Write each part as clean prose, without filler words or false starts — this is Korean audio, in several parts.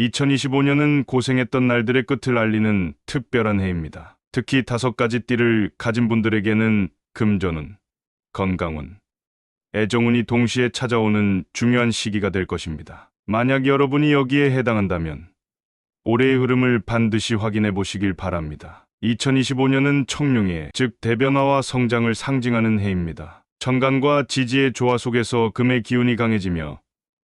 2025년은 고생했던 날들의 끝을 알리는 특별한 해입니다. 특히 5가지 띠를 가진 분들에게는 금전운, 건강운, 애정운이 동시에 찾아오는 중요한 시기가 될 것입니다. 만약 여러분이 여기에 해당한다면 올해의 흐름을 반드시 확인해 보시길 바랍니다. 2025년은 청룡해, 즉 대변화와 성장을 상징하는 해입니다. 천간과 지지의 조화 속에서 금의 기운이 강해지며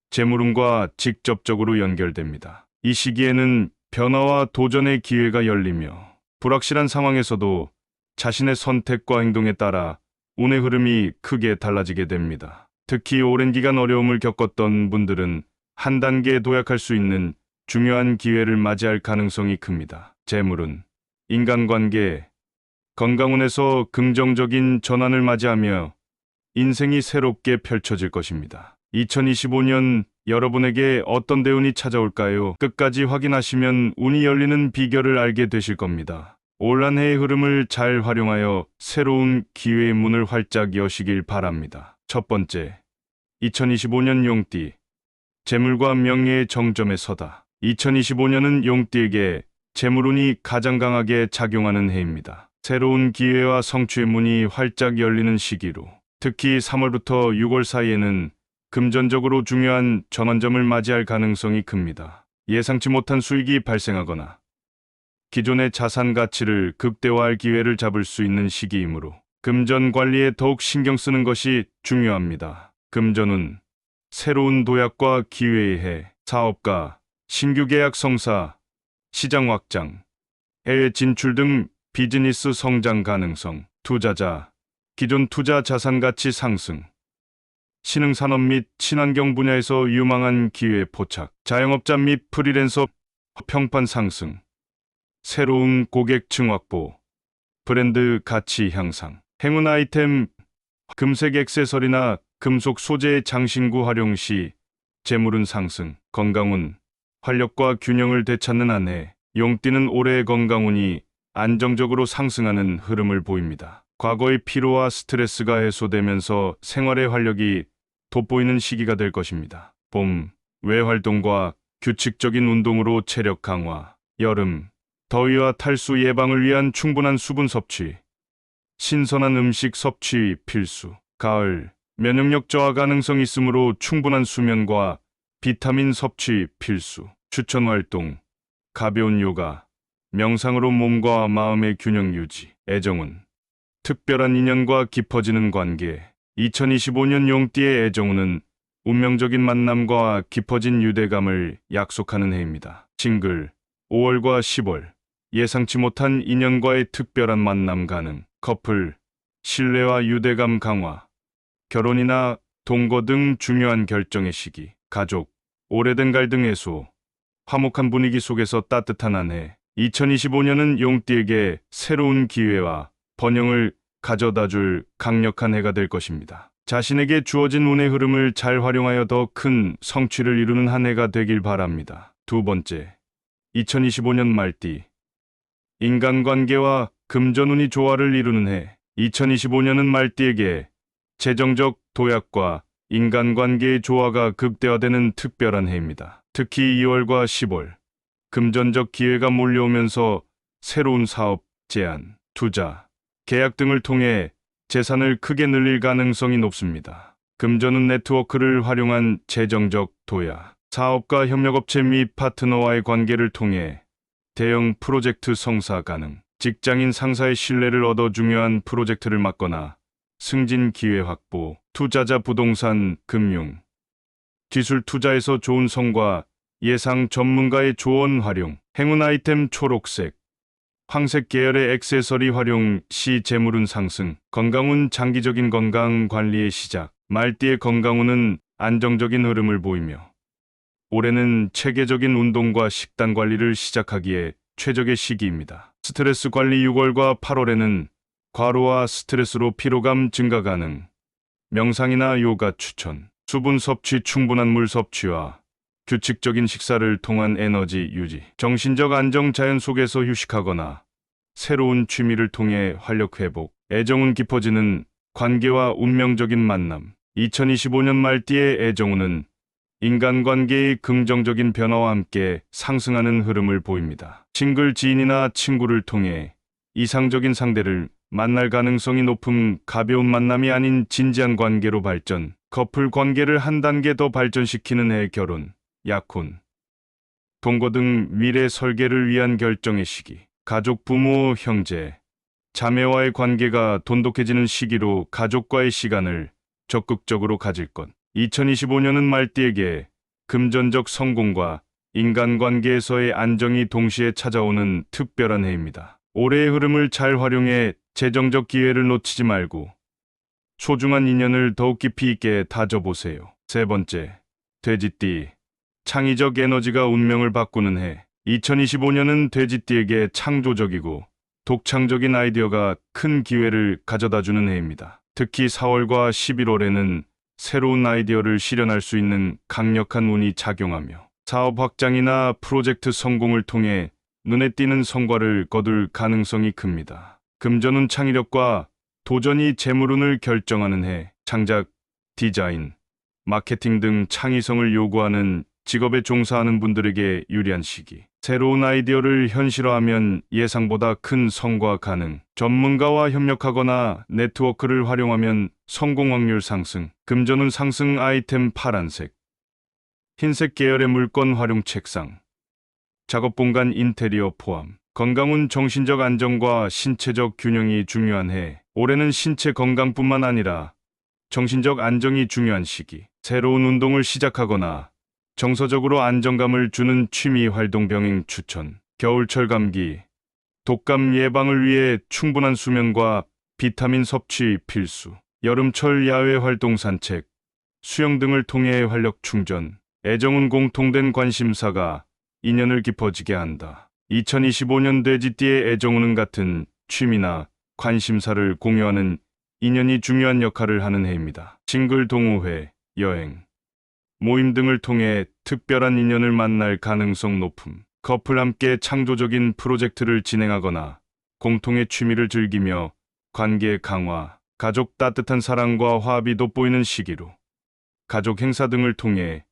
재물운과 직접적으로 연결됩니다. 이 시기에는 변화와 도전의 기회가 열리며 불확실한 상황에서도 자신의 선택과 행동에 따라 운의 흐름이 크게 달라지게 됩니다. 특히 오랜 기간 어려움을 겪었던 분들은 한 단계 도약할 수 있는 중요한 기회를 맞이할 가능성이 큽니다. 재물운, 인간관계, 건강운에서 긍정적인 전환을 맞이하며 인생이 새롭게 펼쳐질 것입니다. 2025년 여러분에게 어떤 대운이 찾아올까요? 끝까지 확인하시면 운이 열리는 비결을 알게 되실 겁니다. 올 한 해의 흐름을 잘 활용하여 새로운 기회의 문을 활짝 여시길 바랍니다. 첫 번째, 2025년 용띠, 재물과 명예의 정점에 서다. 2025년은 용띠에게 재물운이 가장 강하게 작용하는 해입니다. 새로운 기회와 성취의 문이 활짝 열리는 시기로, 특히 3월부터 6월 사이에는 금전적으로 중요한 전환점을 맞이할 가능성이 큽니다. 예상치 못한 수익이 발생하거나 기존의 자산 가치를 극대화할 기회를 잡을 수 있는 시기이므로 금전 관리에 더욱 신경 쓰는 것이 중요합니다. 금전운, 새로운 도약과 기회의 해, 사업가, 신규 계약 성사, 시장 확장, 해외 진출 등 비즈니스 성장 가능성, 투자자, 기존 투자 자산 가치 상승, 신흥산업 및 친환경 분야에서 유망한 기회 포착, 자영업자 및 프리랜서 평판 상승, 새로운 고객층 확보, 브랜드 가치 향상, 행운 아이템, 금색 액세서리나 금속 소재의 장신구 활용 시 재물운 상승, 건강운, 활력과 균형을 되찾는 한 해, 용띠는 올해의 건강운이 안정적으로 상승하는 흐름을 보입니다. 과거의 피로와 스트레스가 해소되면서 생활의 활력이 돋보이는 시기가 될 것입니다. 봄, 외활동과 규칙적인 운동으로 체력 강화, 여름, 더위와 탈수 예방을 위한 충분한 수분 섭취, 신선한 음식 섭취 필수, 가을, 면역력 저하 가능성 있으므로 충분한 수면과 비타민 섭취 필수, 추천 활동, 가벼운 요가, 명상으로 몸과 마음의 균형 유지, 애정운, 특별한 인연과 깊어지는 관계. 2025년 용띠의 애정운은 운명적인 만남과 깊어진 유대감을 약속하는 해입니다. 싱글, 5월과 10월, 예상치 못한 인연과의 특별한 만남 가능, 커플, 신뢰와 유대감 강화, 결혼이나 동거 등 중요한 결정의 시기, 가족, 오래된 갈등 해소, 화목한 분위기 속에서 따뜻한 한 해. 2025년은 용띠에게 새로운 기회와 번영을 가져다줄 강력한 해가 될 것입니다. 자신에게 주어진 운의 흐름을 잘 활용하여 더 큰 성취를 이루는 한 해가 되길 바랍니다. 두 번째, 2025년 말띠, 인간관계와 금전운이 조화를 이루는 해. 2025년은 말띠에게 재정적 도약과 인간관계의 조화가 극대화되는 특별한 해입니다. 특히 2월과 10월, 금전적 기회가 몰려오면서 새로운 사업, 제안, 투자, 계약 등을 통해 재산을 크게 늘릴 가능성이 높습니다. 금전운 네트워크를 활용한 재정적 도약, 사업가 협력업체 및 파트너와의 관계를 통해 대형 프로젝트 성사 가능, 직장인 상사의 신뢰를 얻어 중요한 프로젝트를 맡거나 승진 기회 확보, 투자자 부동산, 금융, 기술 투자에서 좋은 성과, 예상 전문가의 조언 활용, 행운 아이템 초록색, 황색 계열의 액세서리 활용 시 재물운 상승, 건강운 장기적인 건강 관리의 시작, 말띠의 건강운은 안정적인 흐름을 보이며 올해는 체계적인 운동과 식단 관리를 시작하기에 최적의 시기입니다. 스트레스 관리 6월과 8월에는 과로와 스트레스로 피로감 증가 가능, 명상이나 요가 추천, 수분 섭취, 충분한 물 섭취와 규칙적인 식사를 통한 에너지 유지, 정신적 안정, 자연 속에서 휴식하거나 새로운 취미를 통해 활력 회복, 애정운 깊어지는 관계와 운명적인 만남. 2025년 말띠의 애정운은 인간관계의 긍정적인 변화와 함께 상승하는 흐름을 보입니다. 싱글 지인이나 친구를 통해 이상적인 상대를 만날 가능성이 높음, 가벼운 만남이 아닌 진지한 관계로 발전, 커플 관계를 한 단계 더 발전시키는 해, 결혼, 약혼, 동거 등 미래 설계를 위한 결정의 시기, 가족, 부모, 형제, 자매와의 관계가 돈독해지는 시기로 가족과의 시간을 적극적으로 가질 것. 2025년은 말띠에게 금전적 성공과 인간관계에서의 안정이 동시에 찾아오는 특별한 해입니다. 올해의 흐름을 잘 활용해 재정적 기회를 놓치지 말고 소중한 인연을 더욱 깊이 있게 다져보세요. 세 번째, 돼지띠. 창의적 에너지가 운명을 바꾸는 해. 2025년은 돼지띠에게 창조적이고 독창적인 아이디어가 큰 기회를 가져다주는 해입니다. 특히 4월과 11월에는 새로운 아이디어를 실현할 수 있는 강력한 운이 작용하며 사업 확장이나 프로젝트 성공을 통해 눈에 띄는 성과를 거둘 가능성이 큽니다. 금전운 창의력과 도전이 재물운을 결정하는 해. 창작, 디자인, 마케팅 등 창의성을 요구하는 직업에 종사하는 분들에게 유리한 시기. 새로운 아이디어를 현실화하면 예상보다 큰 성과 가능. 전문가와 협력하거나 네트워크를 활용하면 성공 확률 상승. 금전운 상승 아이템 파란색, 흰색 계열의 물건 활용 책상, 작업 공간 인테리어 포함. 건강운 정신적 안정과 신체적 균형이 중요한 해. 올해는 신체 건강뿐만 아니라 정신적 안정이 중요한 시기. 새로운 운동을 시작하거나 정서적으로 안정감을 주는 취미 활동 병행 추천. 겨울철 감기, 독감 예방을 위해 충분한 수면과 비타민 섭취 필수. 여름철 야외 활동 산책, 수영 등을 통해 활력 충전. 애정은 공통된 관심사가 인연을 깊어지게 한다. 2025년 돼지띠의 애정운은 같은 취미나 관심사를 공유하는 인연이 중요한 역할을 하는 해입니다. 싱글 동호회, 여행, 모임 등을 통해 특별한 인연을 만날 가능성 높음. 커플 함께 창조적인 프로젝트를 진행하거나 공통의 취미를 즐기며 관계 강화, 가족 따뜻한 사랑과 화합이 돋보이는 시기로 가족 행사 등을 통해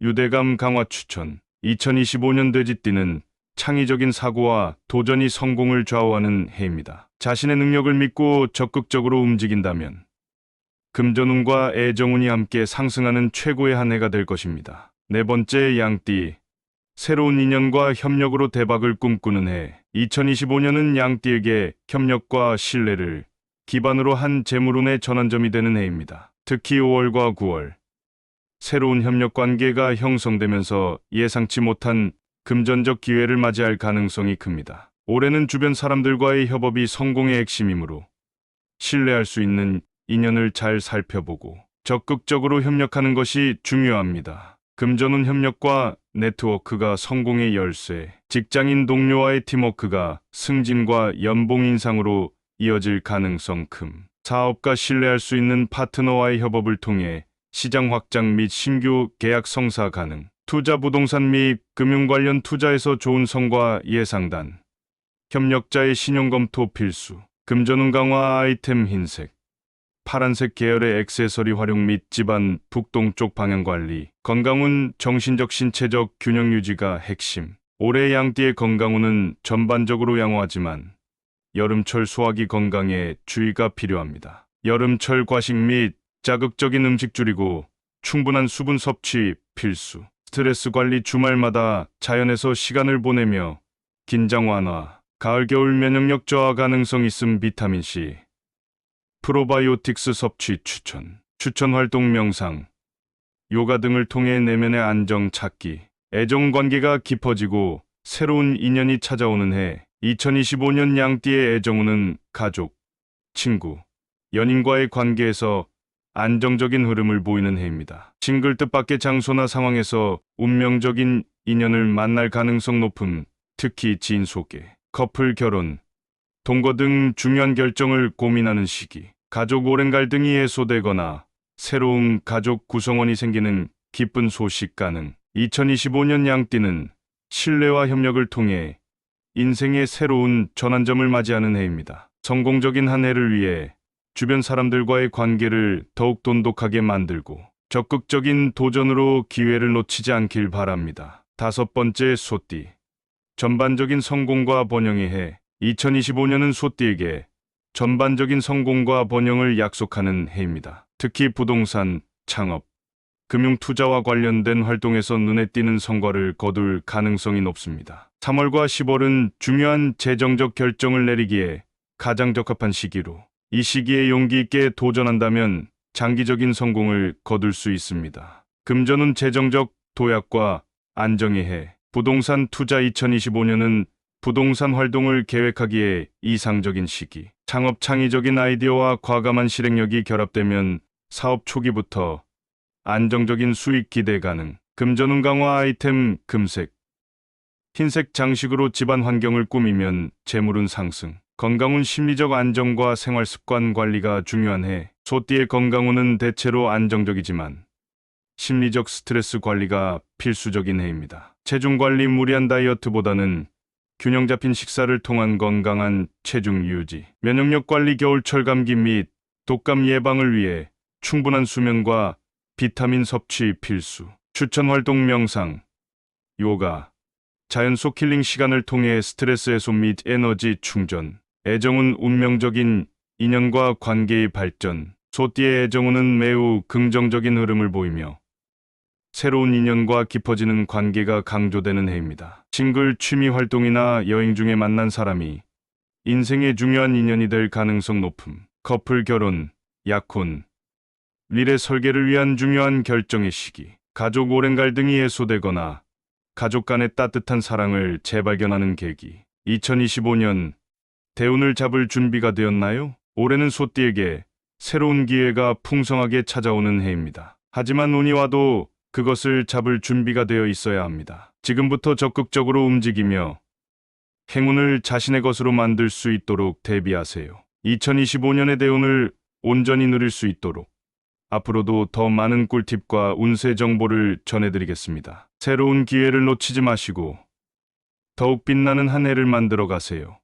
유대감 강화 추천. 2025년 돼지띠는 창의적인 사고와 도전이 성공을 좌우하는 해입니다. 자신의 능력을 믿고 적극적으로 움직인다면 금전운과 애정운이 함께 상승하는 최고의 한 해가 될 것입니다. 네 번째, 양띠. 새로운 인연과 협력으로 대박을 꿈꾸는 해. 2025년은 양띠에게 협력과 신뢰를 기반으로 한 재물운의 전환점이 되는 해입니다. 특히 5월과 9월, 새로운 협력 관계가 형성되면서 예상치 못한 금전적 기회를 맞이할 가능성이 큽니다. 올해는 주변 사람들과의 협업이 성공의 핵심이므로 신뢰할 수 있는 인연을 잘 살펴보고 적극적으로 협력하는 것이 중요합니다. 금전운 협력과 네트워크가 성공의 열쇠, 직장인 동료와의 팀워크가 승진과 연봉 인상으로 이어질 가능성 큼. 사업가 신뢰할 수 있는 파트너와의 협업을 통해 시장 확장 및 신규 계약 성사 가능. 투자 부동산 및 금융 관련 투자에서 좋은 성과 예상단. 협력자의 신용 검토 필수. 금전운 강화 아이템 흰색, 파란색 계열의 액세서리 활용 및 집안 북동쪽 방향 관리. 건강운 정신적 신체적 균형 유지가 핵심. 올해 양띠의 건강운은 전반적으로 양호하지만 여름철 소화기 건강에 주의가 필요합니다. 여름철 과식 및 자극적인 음식 줄이고 충분한 수분 섭취 필수. 스트레스 관리 주말마다 자연에서 시간을 보내며 긴장 완화. 가을 겨울 면역력 저하 가능성 있음 비타민C. 프로바이오틱스 섭취 추천. 추천 활동 명상, 요가 등을 통해 내면의 안정 찾기. 애정 관계가 깊어지고 새로운 인연이 찾아오는 해. 2025년 양띠의 애정운은 가족, 친구, 연인과의 관계에서 안정적인 흐름을 보이는 해입니다. 싱글 뜻밖의 장소나 상황에서 운명적인 인연을 만날 가능성 높음. 특히 지인 소개, 커플 결혼, 동거 등 중요한 결정을 고민하는 시기. 가족 오랜 갈등이 해소되거나 새로운 가족 구성원이 생기는 기쁜 소식 가능. 2025년 양띠는 신뢰와 협력을 통해 인생의 새로운 전환점을 맞이하는 해입니다. 성공적인 한 해를 위해 주변 사람들과의 관계를 더욱 돈독하게 만들고 적극적인 도전으로 기회를 놓치지 않길 바랍니다. 다섯 번째, 소띠. 전반적인 성공과 번영의 해. 2025년은 소띠에게 전반적인 성공과 번영을 약속하는 해입니다. 특히 부동산, 창업, 금융 투자와 관련된 활동에서 눈에 띄는 성과를 거둘 가능성이 높습니다. 3월과 10월은 중요한 재정적 결정을 내리기에 가장 적합한 시기로, 이 시기에 용기 있게 도전한다면 장기적인 성공을 거둘 수 있습니다. 금전운 재정적 도약과 안정의 해. 부동산 투자. 2025년은 부동산 활동을 계획하기에 이상적인 시기. 창업, 창의적인 아이디어와 과감한 실행력이 결합되면 사업 초기부터 안정적인 수익 기대 가능. 금전운 강화. 아이템 금색, 흰색 장식으로 집안 환경을 꾸미면 재물운 상승. 건강운. 심리적 안정과 생활 습관 관리가 중요한 해. 소띠의 건강운은 대체로 안정적이지만 심리적 스트레스 관리가 필수적인 해입니다. 체중 관리. 무리한 다이어트보다는 균형 잡힌 식사를 통한 건강한 체중 유지. 면역력 관리. 겨울철 감기 및 독감 예방을 위해 충분한 수면과 비타민 섭취 필수. 추천 활동. 명상, 요가, 자연 속 힐링 시간을 통해 스트레스 해소 및 에너지 충전. 애정운. 운명적인 인연과 관계의 발전. 소띠의 애정운은 매우 긍정적인 흐름을 보이며 새로운 인연과 깊어지는 관계가 강조되는 해입니다. 싱글, 취미 활동이나 여행 중에 만난 사람이 인생의 중요한 인연이 될 가능성 높음. 커플, 결혼, 약혼, 미래 설계를 위한 중요한 결정의 시기. 가족, 오랜 갈등이 해소되거나 가족 간의 따뜻한 사랑을 재발견하는 계기. 2025년 대운을 잡을 준비가 되었나요? 올해는 소띠에게 새로운 기회가 풍성하게 찾아오는 해입니다. 하지만 운이 와도 그것을 잡을 준비가 되어 있어야 합니다. 지금부터 적극적으로 움직이며 행운을 자신의 것으로 만들 수 있도록 대비하세요. 2025년의 대운을 온전히 누릴 수 있도록 앞으로도 더 많은 꿀팁과 운세 정보를 전해드리겠습니다. 새로운 기회를 놓치지 마시고 더욱 빛나는 한 해를 만들어 가세요.